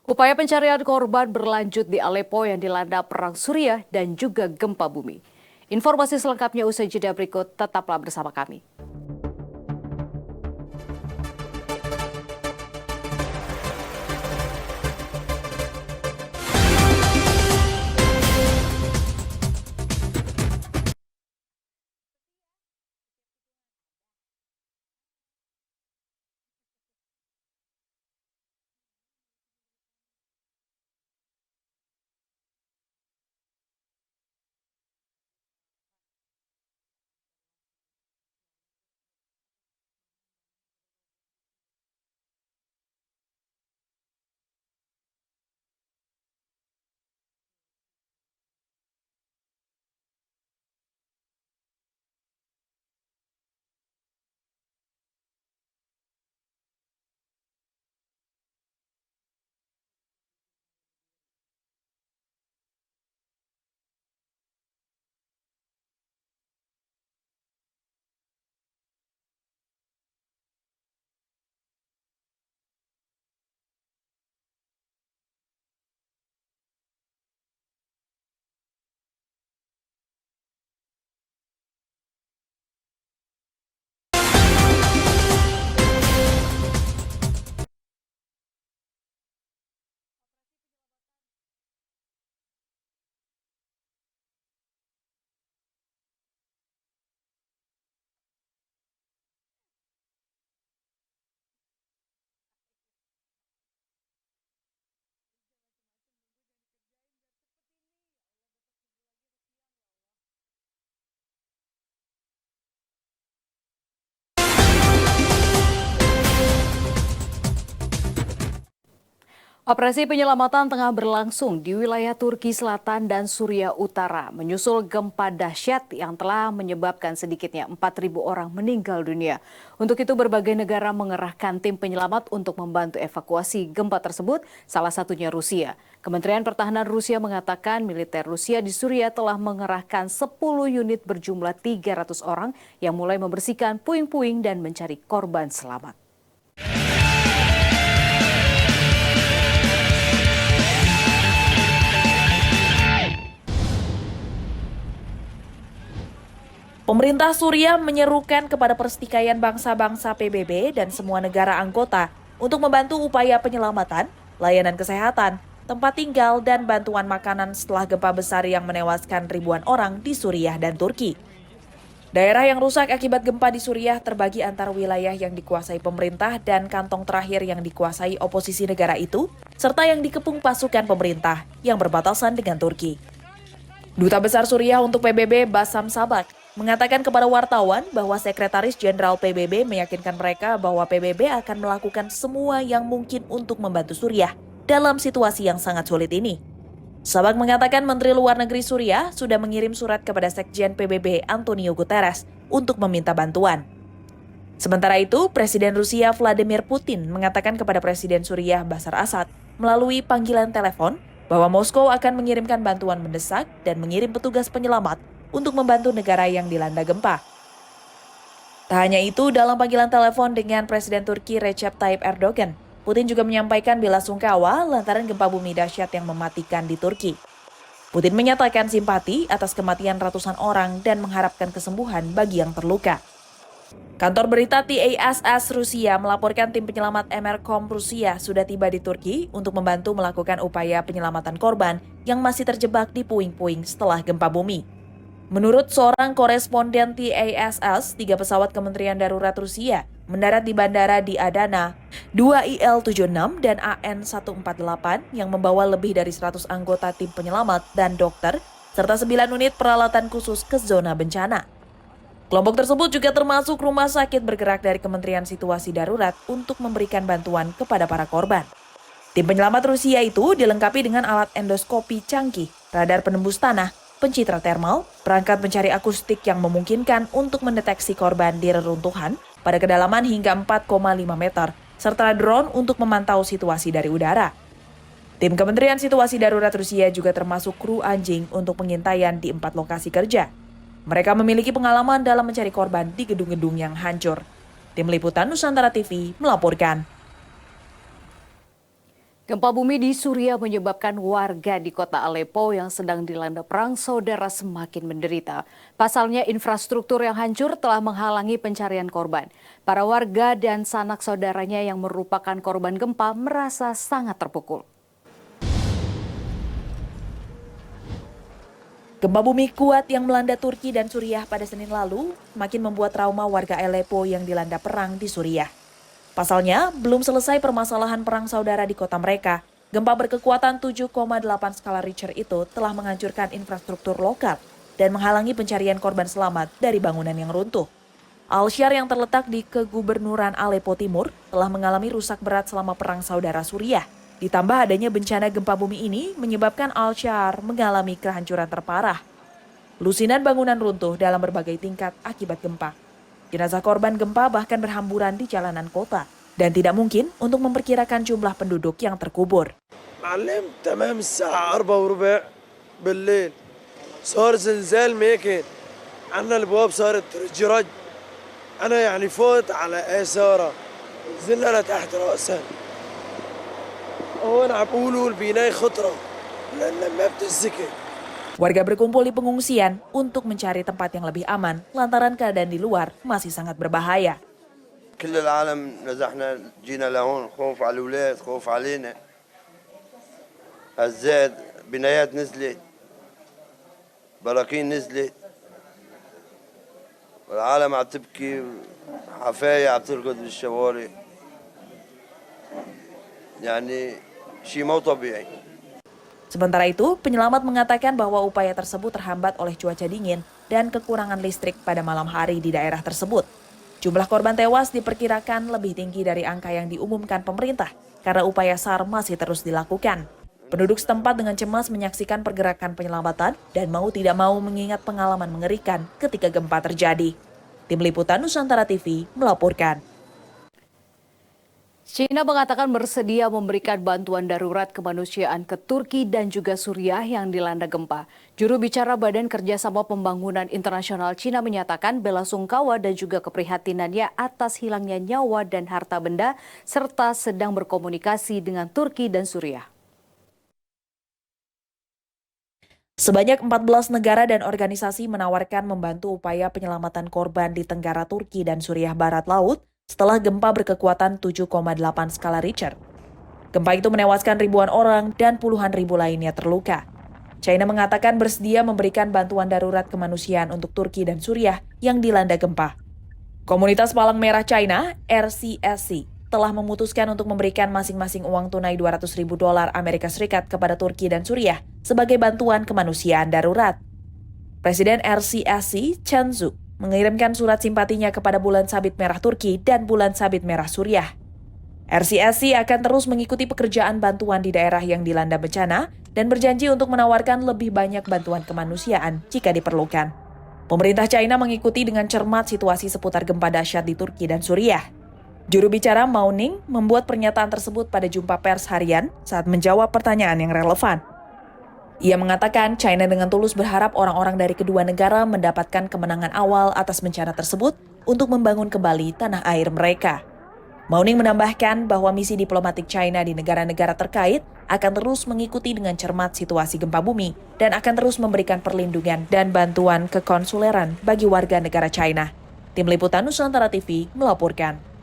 Upaya pencarian korban berlanjut di Aleppo yang dilanda perang Suriah dan juga gempa bumi. Informasi selengkapnya usai jeda berikut, tetaplah bersama kami. Operasi penyelamatan tengah berlangsung di wilayah Turki Selatan dan Suriah Utara, menyusul gempa dahsyat yang telah menyebabkan sedikitnya 4.000 orang meninggal dunia. Untuk itu berbagai negara mengerahkan tim penyelamat untuk membantu evakuasi gempa tersebut, salah satunya Rusia. Kementerian Pertahanan Rusia mengatakan militer Rusia di Suriah telah mengerahkan 10 unit berjumlah 300 orang yang mulai membersihkan puing-puing dan mencari korban selamat. Pemerintah Suriah menyerukan kepada Perserikatan Bangsa-Bangsa PBB dan semua negara anggota untuk membantu upaya penyelamatan, layanan kesehatan, tempat tinggal, dan bantuan makanan setelah gempa besar yang menewaskan ribuan orang di Suriah dan Turki. Daerah yang rusak akibat gempa di Suriah terbagi antara wilayah yang dikuasai pemerintah dan kantong terakhir yang dikuasai oposisi negara itu, serta yang dikepung pasukan pemerintah yang berbatasan dengan Turki. Duta Besar Suriah untuk PBB Bassam Sabak mengatakan kepada wartawan bahwa Sekretaris Jenderal PBB meyakinkan mereka bahwa PBB akan melakukan semua yang mungkin untuk membantu Suriah dalam situasi yang sangat sulit ini. Sabak mengatakan Menteri Luar Negeri Suriah sudah mengirim surat kepada Sekjen PBB Antonio Guterres untuk meminta bantuan. Sementara itu, Presiden Rusia Vladimir Putin mengatakan kepada Presiden Suriah Bashar Assad melalui panggilan telepon bahwa Moskow akan mengirimkan bantuan mendesak dan mengirim petugas penyelamat untuk membantu negara yang dilanda gempa. Tak hanya itu, dalam panggilan telepon dengan Presiden Turki Recep Tayyip Erdogan, Putin juga menyampaikan bela sungkawa lantaran gempa bumi dahsyat yang mematikan di Turki. Putin menyatakan simpati atas kematian ratusan orang dan mengharapkan kesembuhan bagi yang terluka. Kantor berita TASS Rusia melaporkan tim penyelamat Emercom Rusia sudah tiba di Turki untuk membantu melakukan upaya penyelamatan korban yang masih terjebak di puing-puing setelah gempa bumi. Menurut seorang koresponden TASS, 3 pesawat Kementerian Darurat Rusia mendarat di bandara di Adana, 2 IL-76 dan AN-148 yang membawa lebih dari 100 anggota tim penyelamat dan dokter, serta 9 unit peralatan khusus ke zona bencana. Kelompok tersebut juga termasuk rumah sakit bergerak dari Kementerian Situasi Darurat untuk memberikan bantuan kepada para korban. Tim penyelamat Rusia itu dilengkapi dengan alat endoskopi canggih, radar penembus tanah, pencitra termal, perangkat pencari akustik yang memungkinkan untuk mendeteksi korban di reruntuhan pada kedalaman hingga 4,5 meter, serta drone untuk memantau situasi dari udara. Tim Kementerian Situasi Darurat Rusia juga termasuk kru anjing untuk pengintaian di 4 lokasi kerja. Mereka memiliki pengalaman dalam mencari korban di gedung-gedung yang hancur. Tim Liputan Nusantara TV melaporkan. Gempa bumi di Suriah menyebabkan warga di kota Aleppo yang sedang dilanda perang saudara semakin menderita. Pasalnya infrastruktur yang hancur telah menghalangi pencarian korban. Para warga dan sanak saudaranya yang merupakan korban gempa merasa sangat terpukul. Gempa bumi kuat yang melanda Turki dan Suriah pada Senin lalu semakin membuat trauma warga Aleppo yang dilanda perang di Suriah. Pasalnya, belum selesai permasalahan perang saudara di kota mereka. Gempa berkekuatan 7,8 skala Richter itu telah menghancurkan infrastruktur lokal dan menghalangi pencarian korban selamat dari bangunan yang runtuh. Al-Shar yang terletak di kegubernuran Aleppo Timur telah mengalami rusak berat selama perang saudara Suriah. Ditambah adanya bencana gempa bumi ini menyebabkan Al-Shar mengalami kehancuran terparah. Lusinan bangunan runtuh dalam berbagai tingkat akibat gempa. Jenazah korban gempa bahkan berhamburan di jalanan kota dan tidak mungkin untuk memperkirakan jumlah penduduk yang terkubur. معلم تمام الساعة 4:15 بالليل صار زلزال ماكن عنا البواب صارت رج أنا يعني فوت على آثارة نزلنا لتحت رأسا هون عم بقولوا البناية خطرة لأن ما بتزكي. Warga berkumpul di pengungsian untuk mencari tempat yang lebih aman lantaran keadaan di luar masih sangat berbahaya. كل العالم نزحنا جينا لهون خوف على الأولاد خوف علينا هزات بنايات نزلت براكين نزلت والعالم عم تبكي حفاية عم ترقد بالشوارع يعني شيء مو طبيعي. Sementara itu, penyelamat mengatakan bahwa upaya tersebut terhambat oleh cuaca dingin dan kekurangan listrik pada malam hari di daerah tersebut. Jumlah korban tewas diperkirakan lebih tinggi dari angka yang diumumkan pemerintah karena upaya SAR masih terus dilakukan. Penduduk setempat dengan cemas menyaksikan pergerakan penyelamatan dan mau tidak mau mengingat pengalaman mengerikan ketika gempa terjadi. Tim Liputan Nusantara TV melaporkan. China mengatakan bersedia memberikan bantuan darurat kemanusiaan ke Turki dan juga Suriah yang dilanda gempa. Juru bicara Badan Kerjasama Pembangunan Internasional China menyatakan bela sungkawa dan juga keprihatinannya atas hilangnya nyawa dan harta benda serta sedang berkomunikasi dengan Turki dan Suriah. Sebanyak 14 negara dan organisasi menawarkan membantu upaya penyelamatan korban di Tenggara Turki dan Suriah Barat Laut setelah gempa berkekuatan 7,8 skala Richter. Gempa itu menewaskan ribuan orang dan puluhan ribu lainnya terluka. China mengatakan bersedia memberikan bantuan darurat kemanusiaan untuk Turki dan Suriah yang dilanda gempa. Komunitas Palang Merah China, RCSC, telah memutuskan untuk memberikan masing-masing uang tunai $200.000 Amerika Serikat kepada Turki dan Suriah sebagai bantuan kemanusiaan darurat. Presiden RCSC, Chen Zhu, mengirimkan surat simpatinya kepada Bulan Sabit Merah Turki dan Bulan Sabit Merah Suriah. RCSC akan terus mengikuti pekerjaan bantuan di daerah yang dilanda bencana dan berjanji untuk menawarkan lebih banyak bantuan kemanusiaan jika diperlukan. Pemerintah China mengikuti dengan cermat situasi seputar gempa dahsyat di Turki dan Suriah. Juru bicara Mao Ning membuat pernyataan tersebut pada jumpa pers harian saat menjawab pertanyaan yang relevan. Ia mengatakan China dengan tulus berharap orang-orang dari kedua negara mendapatkan kemenangan awal atas bencana tersebut untuk membangun kembali tanah air mereka. Mao Ning menambahkan bahwa misi diplomatik China di negara-negara terkait akan terus mengikuti dengan cermat situasi gempa bumi dan akan terus memberikan perlindungan dan bantuan kekonsuleran bagi warga negara China. Tim Liputan Nusantara TV melaporkan.